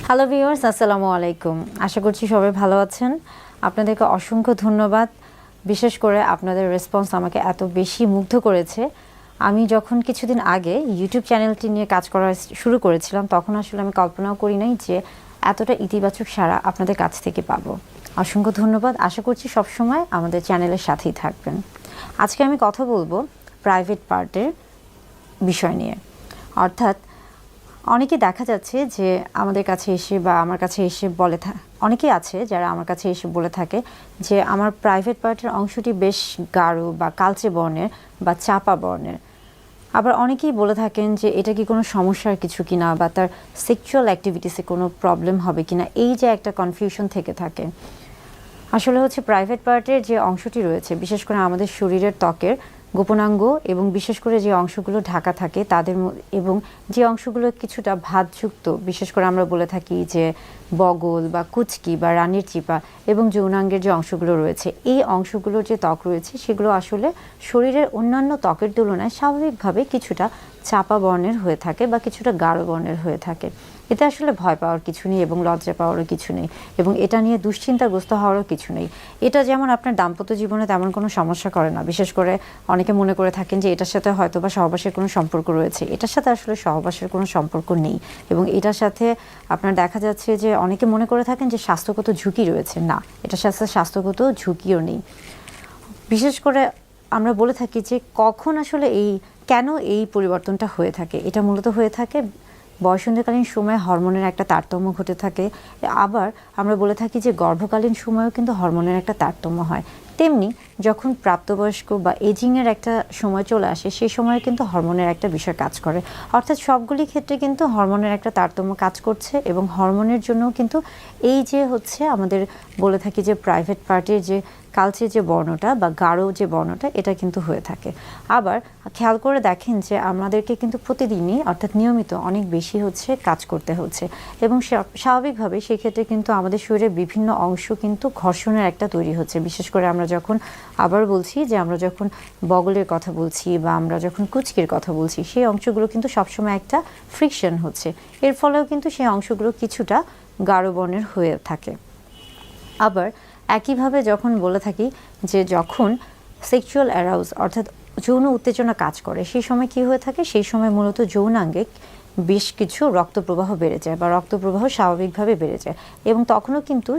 Hello viewers, আসসালামু আলাইকুম। আশা করছি সবাই ভালো আছেন। আপনাদেরকে অসংখ্য ধন্যবাদ। বিশেষ করে আপনাদের রেসপন্স আমাকে এত বেশি মুগ্ধ করেছে। আমি যখন কিছুদিন আগে ইউটিউব চ্যানেলটি নিয়ে কাজ করা শুরু করেছিলাম, তখন আসলে আমি কল্পনাও করি নাই যে এতটা ইতিবাচক সাড়া আপনাদের কাছ থেকে পাবো। অসংখ্য ধন্যবাদ। আশা করছি সবসময় আমাদের চ্যানেলের সাথেই থাকবেন। আজকে আমি কথা বলবো প্রাইভেট পার্টের বিষয় নিয়ে। অর্থাৎ অনেকে দেখা যাচ্ছে যে আমাদের কাছে এসে বা আমার কাছে এসে অনেকেই আছে যারা আমার কাছে এসে বলে থাকে যে আমার প্রাইভেট পার্টের অংশটি বেশ গাঢ় বা কালচে বর্ণের বা চাপা বর্ণের। আবার অনেকেই বলে থাকেন যে এটা কি কোনো সমস্যার কিছু কিনা বা তার সেক্সুয়াল অ্যাক্টিভিটিসে কোনো প্রবলেম হবে কিনা, এই যে একটা কনফিউশন থেকে থাকে। আসলে হচ্ছে প্রাইভেট পার্টের যে অংশটি রয়েছে, বিশেষ করে আমাদের শরীরের ত্বকের গোপনাঙ্গ এবং বিশেষ করে যে অংশগুলো ঢাকা থাকে তাদের এবং যে অংশগুলো কিছুটা ভাঁজযুক্ত, বিশেষ করে আমরা বলে থাকি যে বগল বা কুচকি বা রানীর চিপা এবং যৌনাঙ্গের যে অংশগুলো রয়েছে, এই অংশগুলোর যে ত্বক রয়েছে সেগুলো আসলে শরীরের অন্যান্য ত্বকের তুলনায় স্বাভাবিকভাবে কিছুটা চাপা বর্ণের হয়ে থাকে বা কিছুটা গাঢ় বর্ণের হয়ে থাকে। এতে আসলে ভয় পাওয়ার কিছু নেই এবং লজ্জা পাওয়ারও কিছু নেই এবং এটা নিয়ে দুশ্চিন্তাগ্রস্ত হওয়ারও কিছু নেই। এটা যেমন আপনার দাম্পত্য জীবনে তেমন কোনো সমস্যা করে না। বিশেষ করে অনেকে মনে করে থাকেন যে এটার সাথে হয়তো বা সহবাসের কোনো সম্পর্ক রয়েছে। এটার সাথে আসলে সহবাসের কোনো সম্পর্ক নেই এবং এটার সাথে আপনার দেখা যাচ্ছে যে অনেকে মনে করে থাকেন যে স্বাস্থ্যগত ঝুঁকি রয়েছে। না, এটার সাথে স্বাস্থ্যগত ঝুঁকিও নেই। বিশেষ করে আমরা বলে থাকি যে কখন আসলে কেন এই পরিবর্তনটা হয়ে থাকে। এটা মূলত হয়ে থাকে বয়ঃসন্ধিকালীন সময়ে হরমোনের একটা তারতম্য ঘটে থাকে। আবার আমরা বলে থাকি যে গর্ভকালীন সময়েও কিন্তু হরমোনের একটা তারতম্য হয়। তেমনি যখন প্রাপ্তবয়স্ক বা এজিংয়ের একটা সময় চলে আসে, সেই সময়ে কিন্তু হরমোনের একটা বিষয় কাজ করে। অর্থাৎ সবগুলি ক্ষেত্রে কিন্তু হরমোনের একটা তারতম্য কাজ করছে এবং হরমোনের জন্যও কিন্তু এই যে হচ্ছে আমাদের বলে থাকি যে প্রাইভেট পার্টের যে কালচে যে বর্ণটা বা গাঢ় যে বর্ণটা, এটা কিন্তু হয়ে থাকে। আবার খেয়াল করে দেখেন যে আমাদেরকে কিন্তু প্রতিদিনই অর্থাৎ নিয়মিত অনেক বেশি হচ্ছে কাজ করতে হচ্ছে এবং স্বাভাবিকভাবে সেক্ষেত্রে কিন্তু আমাদের শরীরের বিভিন্ন অংশ কিন্তু ঘর্ষণের একটা তৈরি হচ্ছে। বিশেষ করে আমরা যখন আবার বলছি যে আমরা যখন বগলের কথা বলছি বা আমরা যখন কুচকির কথা বলছি, সেই অংশগুলো কিন্তু সবসময় একটা ফ্রিকশন হচ্ছে। এর ফলেও কিন্তু সেই অংশগুলো কিছুটা গাঢ় বর্ণের হয়ে থাকে। আবার একইভাবে যখন বলে থাকি যে যখন সেক্সুয়াল অ্যারাউজ অর্থাৎ যৌন উত্তেজনা কাজ করে, সেই সময় কি হয়ে থাকে, সেই সময় মূলত যৌনাঙ্গে বেশ কিছু রক্তপ্রবাহ বেড়ে যায় বা রক্তপ্রবাহ স্বাভাবিকভাবে বেড়ে যায় এবং তখনও কিন্তু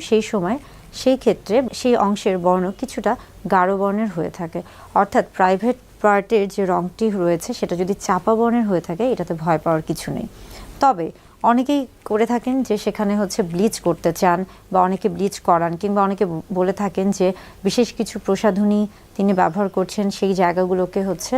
সেই ক্ষেত্রে সেই অংশের বর্ণ কিছুটা গাঢ় বর্ণের হয়ে থাকে। অর্থাৎ প্রাইভেট পার্টের যে রঙটি রয়েছে সেটা যদি চাপা বর্ণের হয়ে থাকে, এটাতে ভয় পাওয়ার কিছু নেই। তবে অনেকেই করে থাকেন যে সেখানে হচ্ছে ব্লিচ করতে চান বা অনেকে ব্লিচ করান, কিংবা অনেকে বলে থাকেন যে বিশেষ কিছু প্রসাধনী তিনি ব্যবহার করছেন সেই জায়গাগুলোকে হচ্ছে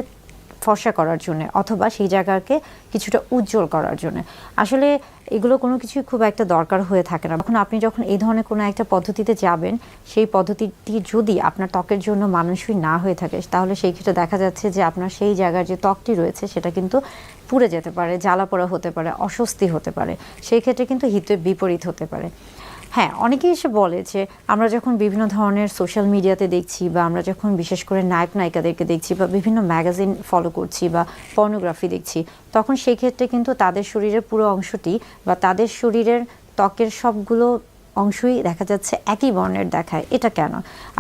ফর্সা করার জন্য অথবা সেই জায়গাকে কিছুটা উজ্জ্বল করার জন্য। আসলে এগুলো কোনো কিছুই খুব একটা দরকার হয়ে থাকে না। আপনি যখন এই ধরনের কোনো একটা পদ্ধতিতে যাবেন, সেই পদ্ধতিটি যদি আপনার ত্বকের জন্য মানানসই না হয়ে থাকে, তাহলে সেই ক্ষেত্রে দেখা যাচ্ছে যে আপনার সেই জায়গার যে ত্বকটি রয়েছে সেটা কিন্তু পুড়ে যেতে পারে, জ্বালা পোড়া হতে পারে, অস্বস্তি হতে পারে। সেই ক্ষেত্রে কিন্তু হিতে বিপরীত হতে পারে। হ্যাঁ, অনেকেই এসে বলে যে আমরা যখন বিভিন্ন ধরনের সোশ্যাল মিডিয়াতে দেখছি বা আমরা যখন বিশেষ করে নায়ক নায়িকাদেরকে দেখছি বা বিভিন্ন ম্যাগাজিন ফলো করছি বা পর্নোগ্রাফি দেখছি, তখন সেই ক্ষেত্রে কিন্তু তাদের শরীরের পুরো অংশটি বা তাদের শরীরের ত্বকের সবগুলো অংশই দেখা যাচ্ছে একই বর্ণের দেখায়। এটা কেন?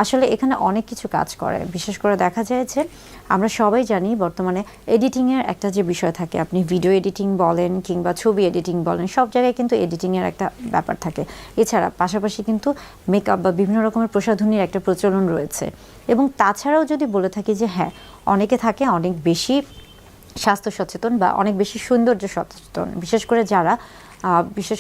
আসলে এখানে অনেক কিছু কাজ করে। বিশেষ করে দেখা যায় যে আমরা সবাই জানি বর্তমানে এডিটিংয়ের একটা যে বিষয় থাকে, আপনি ভিডিও এডিটিং বলেন কিংবা ছবি এডিটিং বলেন, সব জায়গায় কিন্তু এডিটিংয়ের একটা ব্যাপার থাকে। এছাড়া পাশাপাশি কিন্তু মেকআপ বা বিভিন্ন রকমের প্রসাধনীর একটা প্রচলন রয়েছে। এবং তাছাড়াও যদি বলে থাকি যে হ্যাঁ, অনেকে থাকে অনেক বেশি স্বাস্থ্য সচেতন বা অনেক বেশি সৌন্দর্য সচেতন, বিশেষ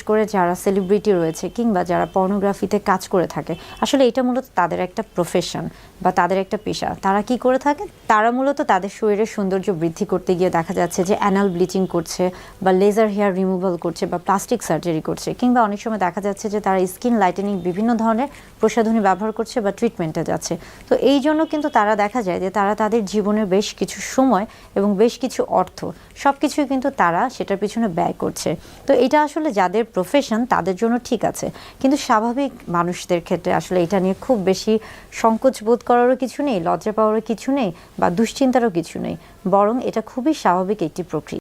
করে যারা সেলিব্রিটি রয়েছে কিংবা যারা পর্নোগ্রাফিতে কাজ করে থাকে। আসলে এটা মূলত তাদের একটা প্রফেশন বা তাদের একটা পেশা। তারা কি করে থাকে, তারা মূলত তাদের শরীরের সৌন্দর্য বৃদ্ধি করতে গিয়ে দেখা যাচ্ছে যে অ্যানাল ব্লিচিং করছে বা লেজার হেয়ার রিমুভাল করছে বা প্লাস্টিক সার্জারি করছে, কিংবা অনেক সময় দেখা যাচ্ছে যে তারা স্কিন লাইটেনিং বিভিন্ন ধরনের প্রসাধনী ব্যবহার করছে বা ট্রিটমেন্টে যাচ্ছে। তো এই জন্য কিন্তু তারা দেখা যায় যে তারা তাদের জীবনের বেশ কিছু সময় এবং বেশ কিছু অর্থ সব কিছুই কিন্তু তারা সেটার পিছনে ব্যয় করছে। তো এটা আসলে যাদের প্রফেশন তাদের জন্য ঠিক আছে, কিন্তু স্বাভাবিক মানুষদের ক্ষেত্রে আসলে এটা নিয়ে খুব বেশি সংকোচ বোধ করারও কিছু নেই, লজ্জা পাওয়ারও কিছু নেই বা দুশ্চিন্তারও কিছু নেই, বরং এটা খুবই স্বাভাবিক একটি প্রক্রিয়া।